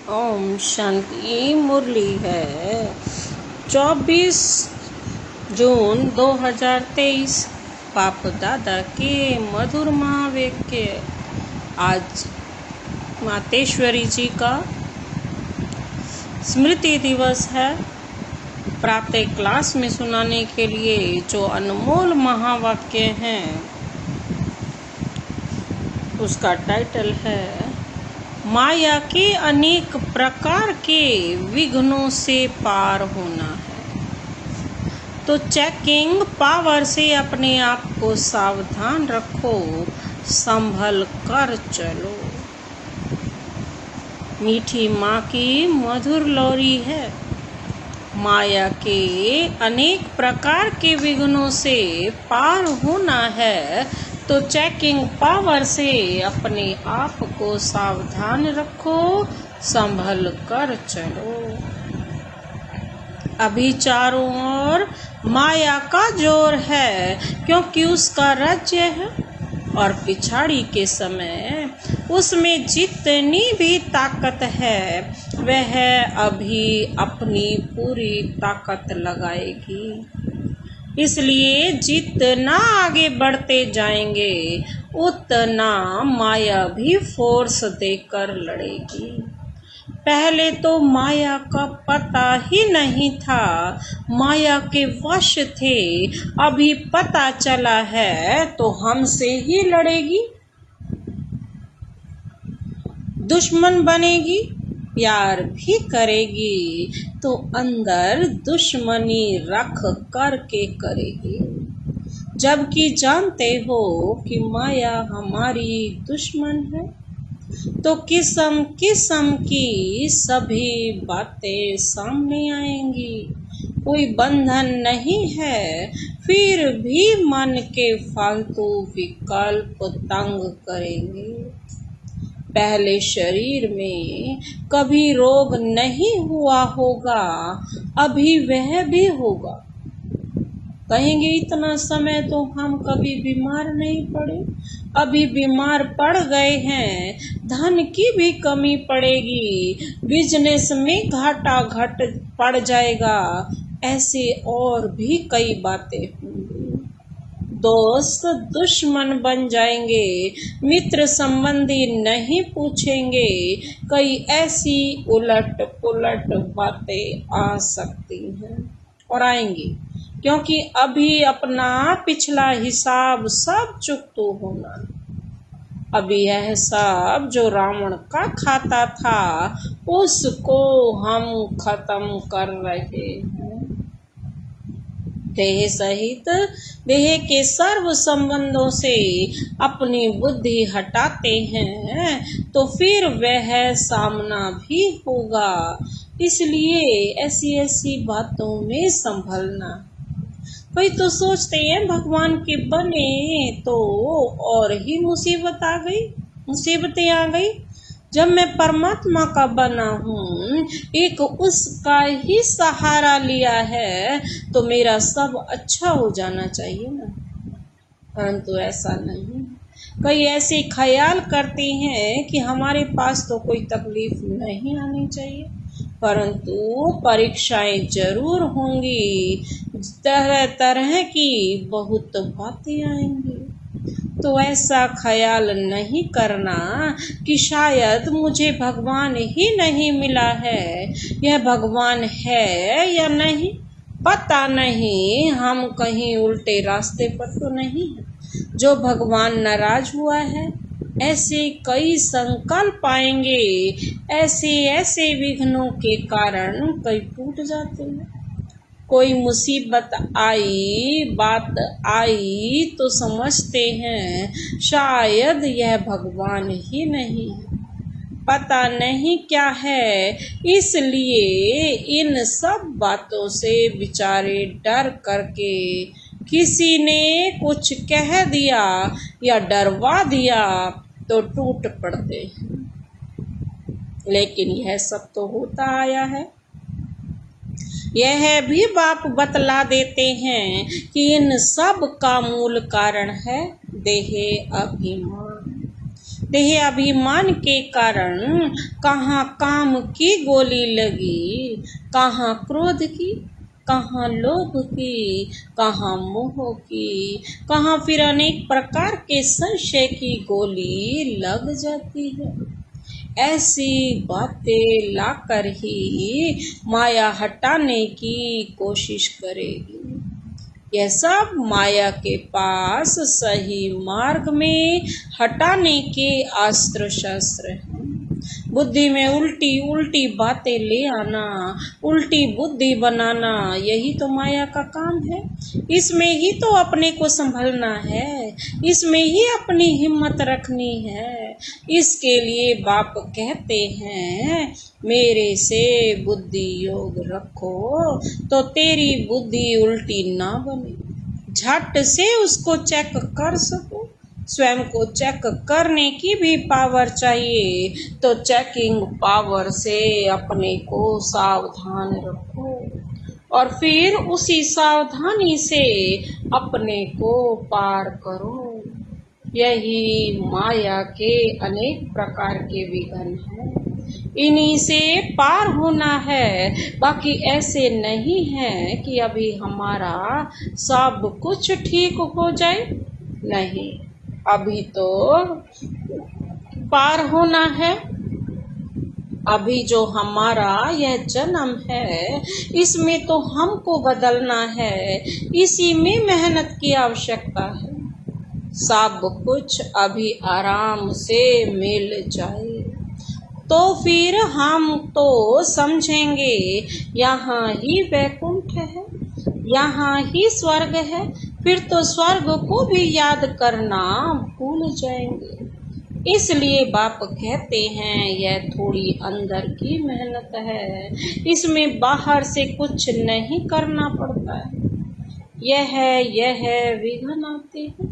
ओम शांति। मुरली है 24 जून 2023। बाप दादा के मधुर महावाक्य। आज मातेश्वरी जी का स्मृति दिवस है। प्रातः क्लास में सुनाने के लिए जो अनमोल महावाक्य हैं उसका टाइटल है माया के अनेक प्रकार के विघ्नों से पार होना है। तो चेकिंग पावर से अपने आप को सावधान रखो, संभल कर चलो। मीठी माँ की मधुर लोरी है। माया के अनेक प्रकार के विघ्नों से पार होना है तो चेकिंग पावर से अपने आप को सावधान रखो, संभल कर चलो। अभी चारों ओर माया का जोर है क्योंकि उसका राज्य है और पिछाड़ी के समय उसमें जितनी भी ताकत है वह अभी अपनी पूरी ताकत लगाएगी। इसलिए जितना आगे बढ़ते जाएंगे उतना माया भी फोर्स देकर लड़ेगी। पहले तो माया का पता ही नहीं था, माया के वश थे। अभी पता चला है तो हमसे ही लड़ेगी, दुश्मन बनेगी, प्यार भी करेगी तो अंदर दुश्मनी रख करके करेगी। जबकि जानते हो कि माया हमारी दुश्मन है तो किस्म किस्म की सभी बातें सामने आएंगी। कोई बंधन नहीं है, फिर भी मन के फालतू विकल्प तंग करेंगे। पहले शरीर में कभी रोग नहीं हुआ होगा, अभी वह भी होगा। कहेंगे इतना समय तो हम कभी बीमार नहीं पड़े, अभी बीमार पड़ गए हैं। धन की भी कमी पड़ेगी, बिजनेस में घाटा घट पड़ जाएगा। ऐसे और भी कई बातें होंगी। दोस्त दुश्मन बन जाएंगे, मित्र संबंधी नहीं पूछेंगे। कई ऐसी उलट पुलट बातें आ सकती हैं और आएंगी क्योंकि अभी अपना पिछला हिसाब सब चुकता होना। अभी यह सब जो रावण का खाता था उसको हम खत्म कर रहे हैं। देह सहित देह के सर्व संबंधों से अपनी बुद्धि हटाते हैं तो फिर वह सामना भी होगा। इसलिए ऐसी बातों में संभलना। कोई तो सोचते हैं भगवान के बने तो और ही मुसीबतें आ गई। जब मैं परमात्मा का बना हूँ, एक उसका ही सहारा लिया है तो मेरा सब अच्छा हो जाना चाहिए ना। परंतु ऐसा नहीं। कई ऐसे ख्याल करते हैं कि हमारे पास तो कोई तकलीफ नहीं आनी चाहिए, परंतु परीक्षाएं जरूर होंगी। तरह तरह की बहुत बातें आएंगी। तो ऐसा ख्याल नहीं करना कि शायद मुझे भगवान ही नहीं मिला है। यह भगवान है या नहीं पता नहीं, हम कहीं उल्टे रास्ते पर तो नहीं है जो भगवान नाराज हुआ है। ऐसे कई संकल्प आएंगे, ऐसे विघ्नों के कारण कई टूट जाते हैं। कोई मुसीबत आई, बात आई तो समझते हैं शायद यह भगवान ही नहीं है, पता नहीं क्या है। इसलिए इन सब बातों से बेचारे डर करके किसी ने कुछ कह दिया या डरवा दिया तो टूट पड़ते हैं। लेकिन यह सब तो होता आया है। यह भी बाप बतला देते हैं कि इन सब का मूल कारण है देह अभिमान। देह अभिमान के कारण कहाँ काम की गोली लगी, कहाँ क्रोध की, कहाँ लोभ की, कहाँ मोह की, कहाँ फिर अनेक प्रकार के संशय की गोली लग जाती है। ऐसी बातें लाकर ही माया हटाने की कोशिश करेगी। यह सब माया के पास सही मार्ग में हटाने के अस्त्र शस्त्र हैं। बुद्धि में उल्टी उल्टी बातें ले आना, उल्टी बुद्धि बनाना, यही तो माया का काम है। इसमें ही तो अपने को संभलना है, इसमें ही अपनी हिम्मत रखनी है। इसके लिए बाप कहते हैं मेरे से बुद्धि योग रखो तो तेरी बुद्धि उल्टी ना बने। झट से उसको चेक कर सको। स्वयं को चेक करने की भी पावर चाहिए, तो चेकिंग पावर से अपने को सावधान रखो और फिर उसी सावधानी से अपने को पार करो। यही माया के अनेक प्रकार के विघ्न हैं, इन्हीं से पार होना है। बाकी ऐसे नहीं है कि अभी हमारा सब कुछ ठीक हो जाए, नहीं, अभी तो पार होना है। अभी जो हमारा यह जन्म है इसमें तो हमको बदलना है, इसी में मेहनत की आवश्यकता है। सब कुछ अभी आराम से मिल जाए तो फिर हम तो समझेंगे यहाँ ही वैकुंठ है, यहाँ ही स्वर्ग है। फिर तो स्वर्ग को भी याद करना भूल जाएंगे। इसलिए बाप कहते हैं यह थोड़ी अंदर की मेहनत है, इसमें बाहर से कुछ नहीं करना पड़ता है। यह विघ्न आते हैं,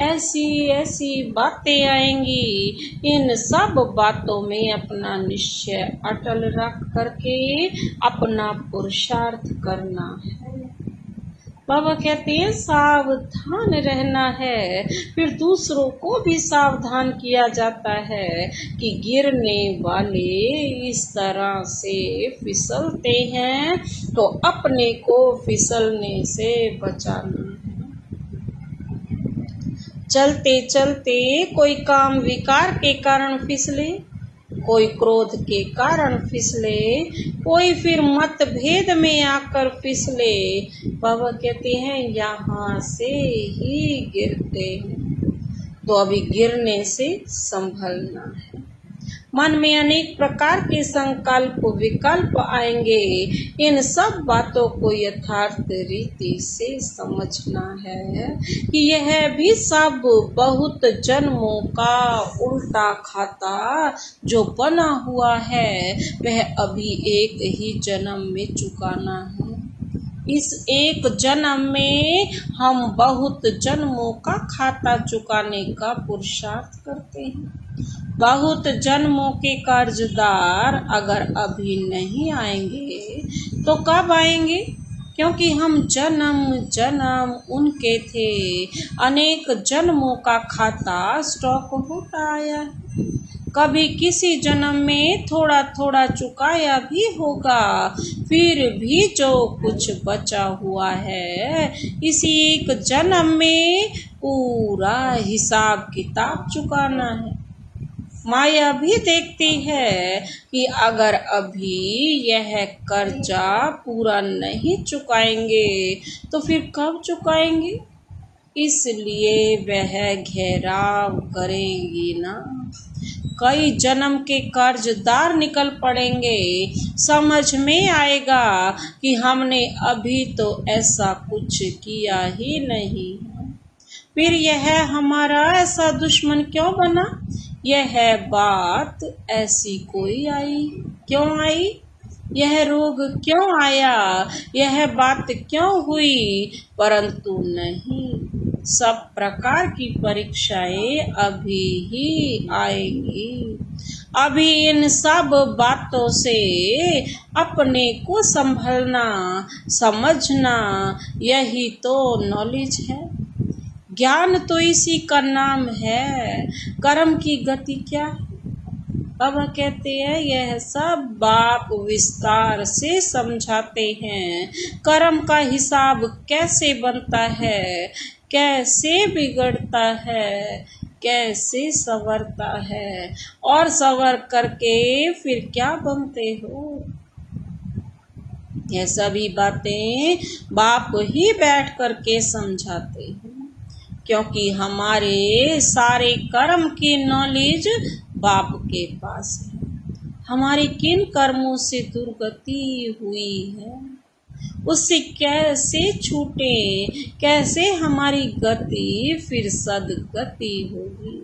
ऐसी ऐसी बातें आएंगी। इन सब बातों में अपना निश्चय अटल रख करके अपना पुरुषार्थ करना है। बाबा कहते हैं सावधान रहना है। फिर दूसरों को भी सावधान किया जाता है कि गिरने वाले इस तरह से फिसलते हैं तो अपने को फिसलने से बचाना है। चलते चलते कोई काम विकार के कारण फिसले, कोई क्रोध के कारण फिसले, कोई फिर मतभेद में आकर फिसले। बाबा कहते हैं यहाँ से ही गिरते हैं, तो अभी गिरने से संभलना है। मन में अनेक प्रकार के संकल्प विकल्प आएंगे। इन सब बातों को यथार्थ रीति से समझना है कि यह भी सब बहुत जन्मों का उल्टा खाता जो बना हुआ है वह अभी एक ही जन्म में चुकाना है। इस एक जन्म में हम बहुत जन्मों का खाता चुकाने का पुरुषार्थ करते हैं। बहुत जन्मों के कर्जदार अगर अभी नहीं आएंगे तो कब आएंगे? क्योंकि हम जन्म जन्म उनके थे। अनेक जन्मों का खाता स्टॉक होता आया है। कभी किसी जन्म में थोड़ा थोड़ा चुकाया भी होगा, फिर भी जो कुछ बचा हुआ है इसी एक जन्म में पूरा हिसाब किताब चुकाना है। माया भी देखती है कि अगर अभी यह कर्जा पूरा नहीं चुकाएंगे तो फिर कब चुकाएंगे, इसलिए वह घेराव करेगी ना। कई जन्म के कर्जदार निकल पड़ेंगे। समझ में आएगा कि हमने अभी तो ऐसा कुछ किया ही नहीं, फिर यह हमारा ऐसा दुश्मन क्यों बना? यह बात ऐसी कोई आई, क्यों आई? यह रोग क्यों आया? यह बात क्यों हुई? परंतु नहीं, सब प्रकार की परीक्षाएं अभी ही आएंगी। अभी इन सब बातों से अपने को संभलना समझना यही तो नॉलेज है। ज्ञान तो इसी का नाम है, कर्म की गति क्या है? अब कहते हैं यह सब बाप विस्तार से समझाते हैं। कर्म का हिसाब कैसे बनता है, कैसे बिगड़ता है, कैसे संवरता है, और संवर करके फिर क्या बनते हो। यह सभी बातें बाप ही बैठ करके समझाते हैं, क्योंकि हमारे सारे कर्म की नॉलेज बाप के पास है। हमारी किन कर्मों से दुर्गति हुई है, उससे कैसे छूटे, कैसे हमारी गति फिर सदगति होगी।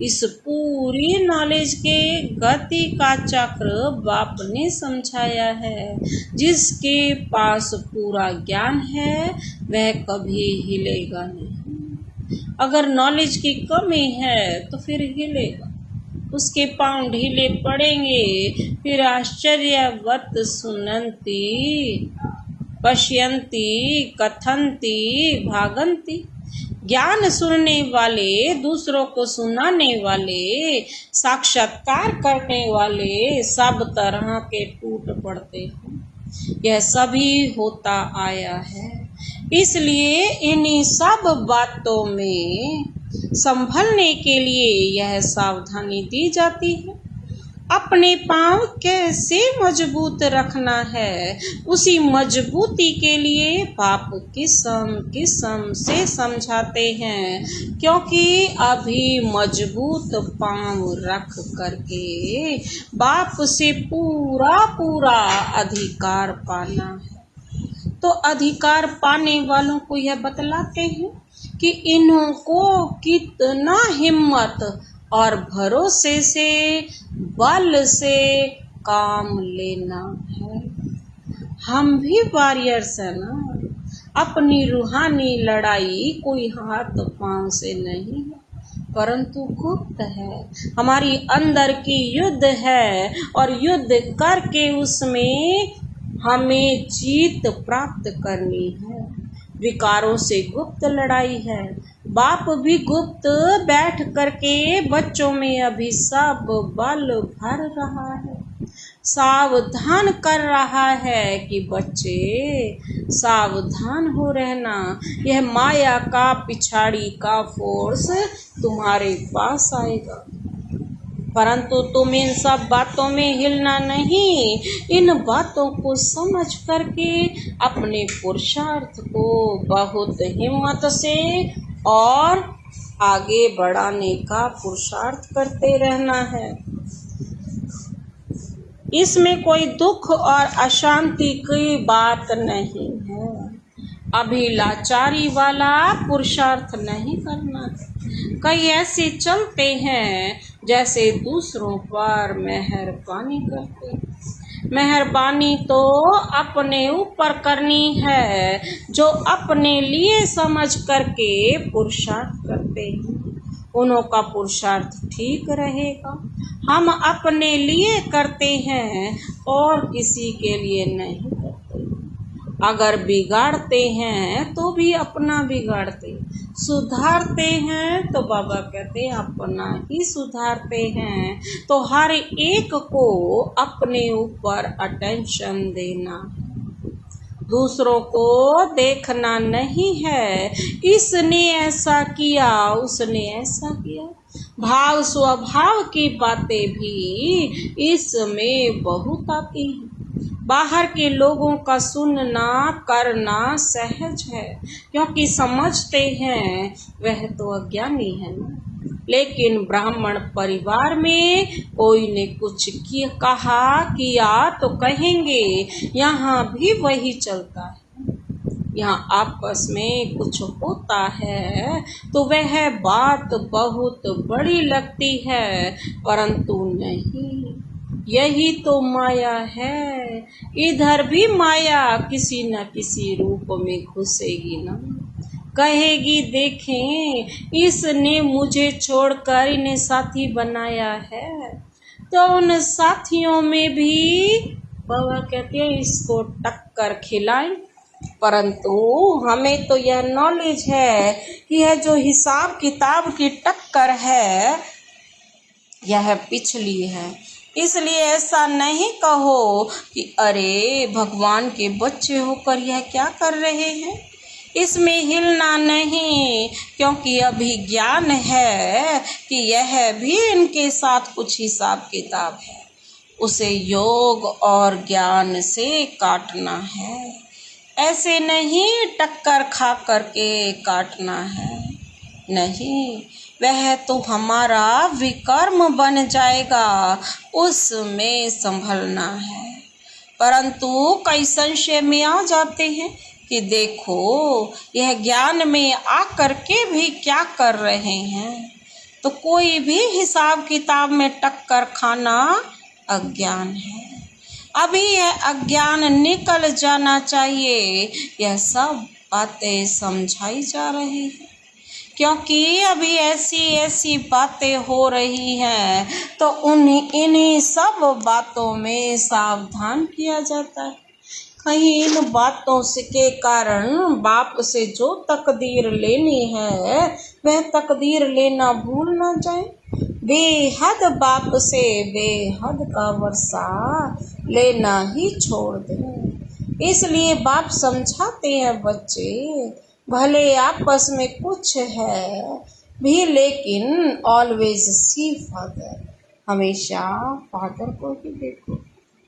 इस पूरी नॉलेज के गति का चक्र बाप ने समझाया है। जिसके पास पूरा ज्ञान है वह कभी हिलेगा नहीं। अगर नॉलेज की कमी है तो फिर हिलेगा, उसके पांव ढीले पड़ेंगे। फिर आश्चर्यवत सुनंती पश्यंती कथंती भागंती। ज्ञान सुनने वाले, दूसरों को सुनाने वाले, साक्षात्कार करने वाले सब तरह के टूट पड़ते हैं। यह सभी होता आया है, इसलिए इन्हीं सब बातों में संभलने के लिए यह सावधानी दी जाती है। अपने पांव कैसे मजबूत रखना है, उसी मजबूती के लिए बाप किस्म किस्म से समझाते हैं, क्योंकि अभी मजबूत पांव रख करके बाप से पूरा पूरा अधिकार पाना है। तो अधिकार पाने वालों को यह बतलाते हैं कि इनको कितना हिम्मत और भरोसे से, बल से काम लेना है। हम भी वॉरियर्स है ना। अपनी रूहानी लड़ाई कोई हाथ पांव से नहीं है, परंतु गुप्त है। हमारी अंदर की युद्ध है, और युद्ध करके उसमें हमें जीत प्राप्त करनी है। विकारों से गुप्त लड़ाई है। बाप भी गुप्त बैठ करके बच्चों में अभी सब बल भर रहा है, सावधान कर रहा है कि बच्चे सावधान हो रहना। यह माया का पिछाड़ी का फोर्स तुम्हारे पास आएगा, परंतु तुम इन सब बातों में हिलना नहीं। इन बातों को समझ करके अपने पुरुषार्थ को बहुत हिम्मत से और आगे बढ़ाने का पुरुषार्थ करते रहना है। इसमें कोई दुख और अशांति की बात नहीं है। अभी लाचारी वाला पुरुषार्थ नहीं करना है। कई ऐसे चलते हैं जैसे दूसरों पर मेहरबानी करते। मेहरबानी तो अपने ऊपर करनी है, जो अपने लिए समझ करके पुरुषार्थ करते हैं उन्हों का पुरुषार्थ ठीक रहेगा। हम अपने लिए करते हैं और किसी के लिए नहीं करते। अगर बिगाड़ते हैं तो भी अपना बिगाड़ते, सुधारते हैं तो बाबा कहते हैं अपना ही सुधारते हैं। तो हर एक को अपने ऊपर अटेंशन देना, दूसरों को देखना नहीं है। इसने ऐसा किया, उसने ऐसा किया। भाव स्वभाव की बातें भी इसमें बहुत आती हैं। बाहर के लोगों का सुनना करना सहज है, क्योंकि समझते हैं वह तो अज्ञानी है ना। लेकिन ब्राह्मण परिवार में कोई ने कुछ कहा किया तो कहेंगे यहाँ भी वही चलता है। यहाँ आपस में कुछ होता है तो वह बात बहुत बड़ी लगती है, परंतु नहीं, यही तो माया है। इधर भी माया किसी न किसी रूप में घुसेगी ना। कहेगी देखें इसने मुझे छोड़कर इन्हें साथी बनाया है, तो उन साथियों में भी बाबा कहते हैं इसको टक्कर खिलाएं परंतु हमें तो यह नॉलेज है कि यह जो हिसाब किताब की टक्कर है यह पिछली है। इसलिए ऐसा नहीं कहो कि अरे भगवान के बच्चे होकर यह क्या कर रहे हैं, इसमें हिलना नहीं, क्योंकि अभी ज्ञान है कि यह भी इनके साथ कुछ हिसाब किताब है, उसे योग और ज्ञान से काटना है। ऐसे नहीं टक्कर खा करके काटना है, नहीं, वह तो हमारा विकर्म बन जाएगा, उसमें संभलना है। परंतु कई संशय में आ जाते हैं कि देखो यह ज्ञान में आकर के भी क्या कर रहे हैं। तो कोई भी हिसाब किताब में टक्कर खाना अज्ञान है। अभी यह अज्ञान निकल जाना चाहिए। यह सब बातें समझाई जा रही है, क्योंकि अभी ऐसी ऐसी बातें हो रही हैं तो इन्हीं सब बातों में सावधान किया जाता है। कहीं इन बातों से के कारण बाप से जो तकदीर लेनी है वह तकदीर लेना भूल ना जाए। बेहद बाप से बेहद का वर्षा लेना ही छोड़ दें। इसलिए बाप समझाते हैं बच्चे, भले आपस में कुछ है भी लेकिन ऑलवेज सी फादर, हमेशा फादर को ही देखो,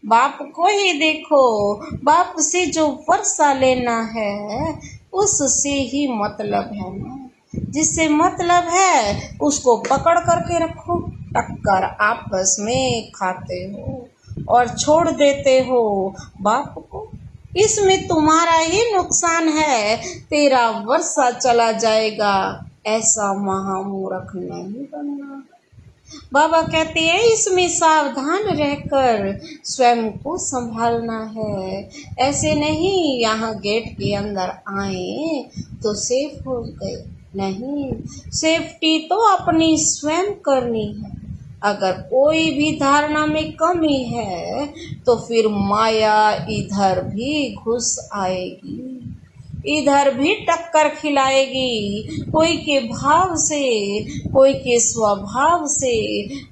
बाप को ही देखो। बाप से जो वर्षा लेना है उससे ही मतलब है ना, जिससे मतलब है उसको पकड़ करके रखो। टक्कर आपस में खाते हो और छोड़ देते हो बाप को, इसमें तुम्हारा ही नुकसान है। तेरा वर्षा चला जाएगा, ऐसा महामूर्ख नहीं बनना। बाबा कहते हैं इसमें सावधान रहकर स्वयं को संभालना है। ऐसे नहीं यहाँ गेट के अंदर आए तो सेफ हो गए, नहीं, सेफ्टी तो अपनी स्वयं करनी है। अगर कोई भी धारणा में कमी है तो फिर माया इधर भी घुस आएगी, इधर भी टक्कर खिलाएगी, कोई के भाव से कोई के स्वभाव से।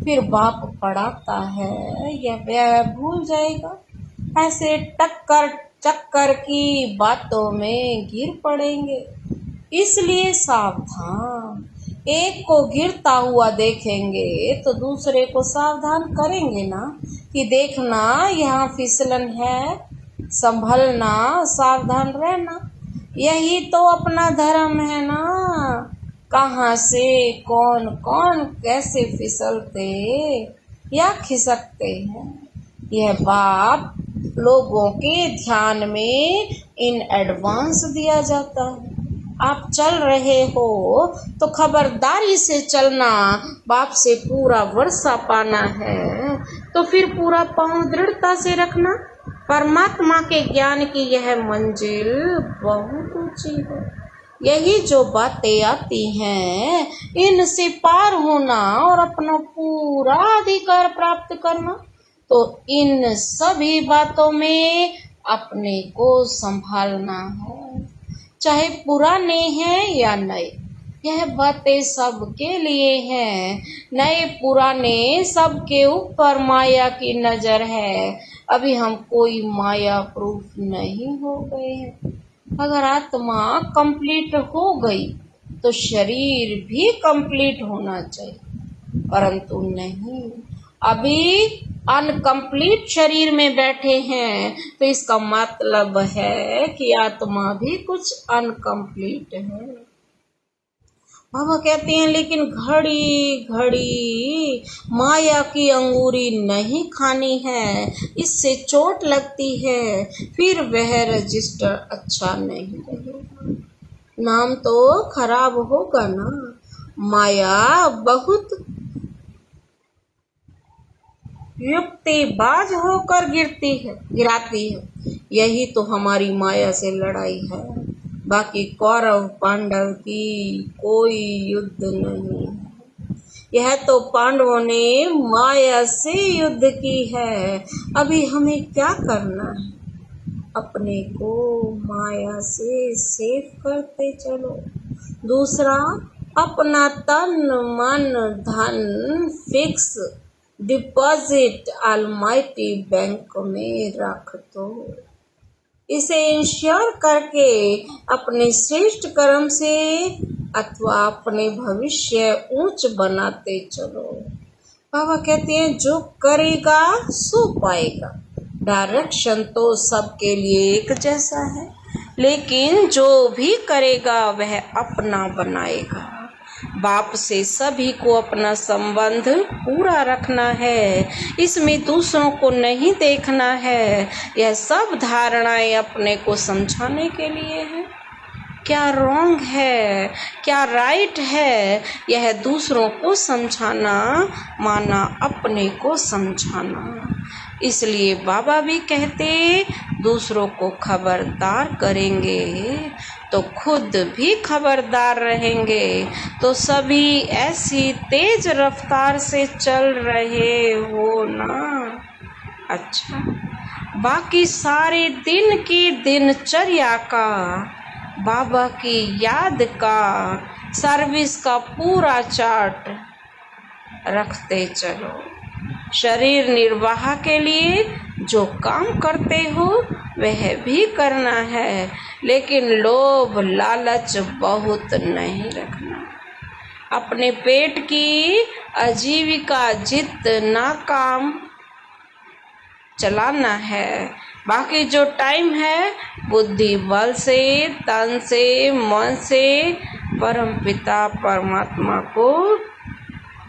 फिर बाप पढ़ाता है यह भूल जाएगा, ऐसे टक्कर चक्कर की बातों में गिर पड़ेंगे। इसलिए सावधान, एक को गिरता हुआ देखेंगे तो दूसरे को सावधान करेंगे ना कि देखना यहाँ फिसलन है, संभलना, सावधान रहना। यही तो अपना धर्म है ना। कहाँ से कौन कौन कैसे फिसलते या खिसकते हैं, यह बाप लोगों के ध्यान में इन एडवांस दिया जाता है। आप चल रहे हो तो खबरदारी से चलना। बाप से पूरा वर्षा पाना है तो फिर पूरा पांव दृढ़ता से रखना। परमात्मा के ज्ञान की यह मंजिल बहुत ऊंची है। यही जो बातें आती हैं इनसे पार होना और अपना पूरा अधिकार प्राप्त करना, तो इन सभी बातों में अपने को संभालना है, चाहे पुराने हैं या नए। यह बातें सबके लिए हैं, नए पुराने सबके ऊपर माया की नजर है। अभी हम कोई माया प्रूफ नहीं हो गए हैं। अगर आत्मा कंप्लीट हो गई तो शरीर भी कंप्लीट होना चाहिए, परंतु नहीं, अभी अनकंप्लीट शरीर में बैठे हैं तो इसका मतलब है कि आत्मा भी कुछ अनकंप्लीट है। बाबा कहते हैं लेकिन घड़ी घड़ी माया की अंगूरी नहीं खानी है, इससे चोट लगती है, फिर वह रजिस्टर अच्छा नहीं रहेगा, नाम तो खराब होगा ना। माया बहुत युक्तिबाज होकर गिराती है। यही तो हमारी माया से लड़ाई है। बाकी कौरव पांडव की कोई युद्ध नहीं है। यह तो पांडवों ने माया से युद्ध की है। अभी हमें क्या करना है? अपने को माया से सेव करते चलो। दूसरा, अपना तन मन धन फिक्स डिपॉजिट ऑलमाइटी बैंक में रख दो। इसे इंश्योर करके अपने श्रेष्ठ कर्म से अथवा अपने भविष्य ऊंच बनाते चलो। बाबा कहते हैं जो करेगा सो पाएगा। डायरेक्शन तो सबके लिए एक जैसा है, लेकिन जो भी करेगा वह अपना बनाएगा। बाप से सभी को अपना संबंध पूरा रखना है, इसमें दूसरों को नहीं देखना है। यह सब धारणाएं अपने को समझाने के लिए है। क्या रॉन्ग है, क्या राइट है, यह दूसरों को समझाना माना अपने को समझाना। इसलिए बाबा भी कहते दूसरों को खबरदार करेंगे तो खुद भी खबरदार रहेंगे। तो सभी ऐसी तेज रफ्तार से चल रहे हो ना। अच्छा, बाकी सारे दिन की दिनचर्या का, बाबा की याद का, सर्विस का पूरा चार्ट रखते चलो। शरीर निर्वाह के लिए जो काम करते हो वह भी करना है, लेकिन लोभ लालच बहुत नहीं रखना। अपने पेट की आजीविका जितना काम चलाना है, बाकी जो टाइम है बुद्धि बल से, तन से, मन से परमपिता परमात्मा को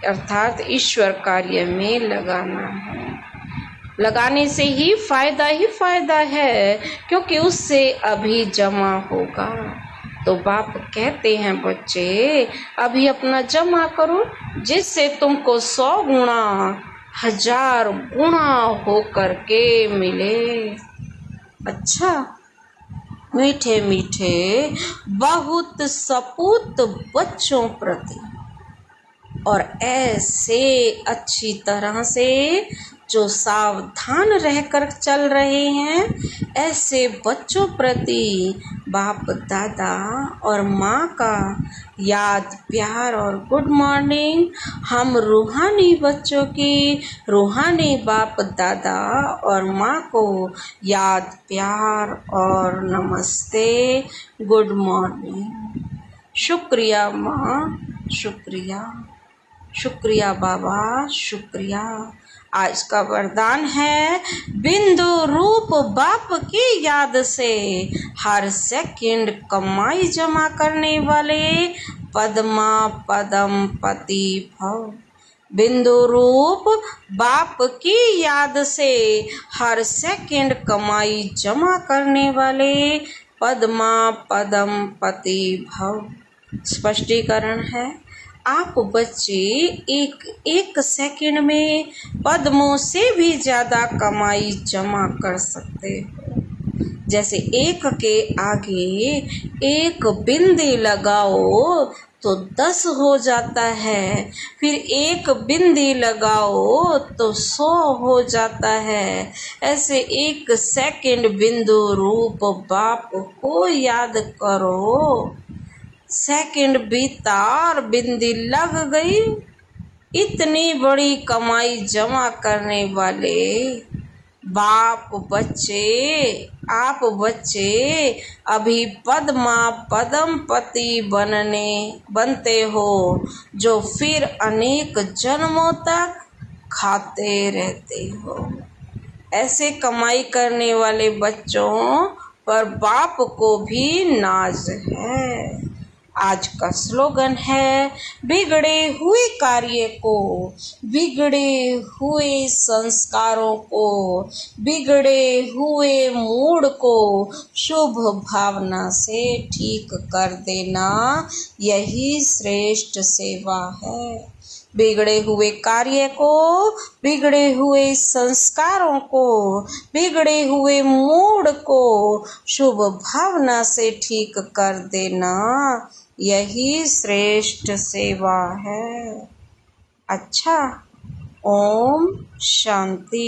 अर्थात ईश्वर कार्य में लगाना है। लगाने से ही फायदा है, क्योंकि उससे अभी जमा होगा। तो बाप कहते हैं बच्चे अभी अपना जमा करो, जिससे तुमको 100 गुना 1000 गुना हो करके मिले। अच्छा, मीठे मीठे बहुत सपूत बच्चों प्रति और ऐसे अच्छी तरह से जो सावधान रहकर चल रहे हैं, ऐसे बच्चों प्रति बाप दादा और माँ का याद प्यार और गुड मॉर्निंग। हम रूहानी बच्चों की रूहानी बाप दादा और माँ को याद प्यार और नमस्ते, गुड मॉर्निंग। शुक्रिया माँ, शुक्रिया बाबा, शुक्रिया। आज का वरदान है बिंदु रूप बाप की याद से हर सेकंड कमाई जमा करने वाले पद्मा पदम पति भव। बिंदु रूप बाप की याद से हर सेकंड कमाई जमा करने वाले पद्मा पदम पति भव। स्पष्टीकरण है, आप बच्चे एक सेकंड में पद्मों से भी ज़्यादा कमाई जमा कर सकते हो। जैसे एक के आगे एक बिंदी लगाओ तो 10 हो जाता है, फिर एक बिंदी लगाओ तो 100 हो जाता है। ऐसे एक सेकंड बिंदु रूप बाप को याद करो। सेकंड बीता और बिंदी लग गई। इतनी बड़ी कमाई जमा करने वाले बाप बच्चे, आप बच्चे अभी पद्मा पदम पति बनते हो, जो फिर अनेक जन्मों तक खाते रहते हो। ऐसे कमाई करने वाले बच्चों पर बाप को भी नाज है। आज का स्लोगन है बिगड़े हुए कार्य को, बिगड़े हुए संस्कारों को, बिगड़े हुए मूड को शुभ भावना से ठीक कर देना, यही श्रेष्ठ सेवा है। बिगड़े हुए कार्य को, बिगड़े हुए संस्कारों को, बिगड़े हुए मूड को शुभ भावना से ठीक कर देना, यही श्रेष्ठ सेवा है। अच्छा, ओम शांति।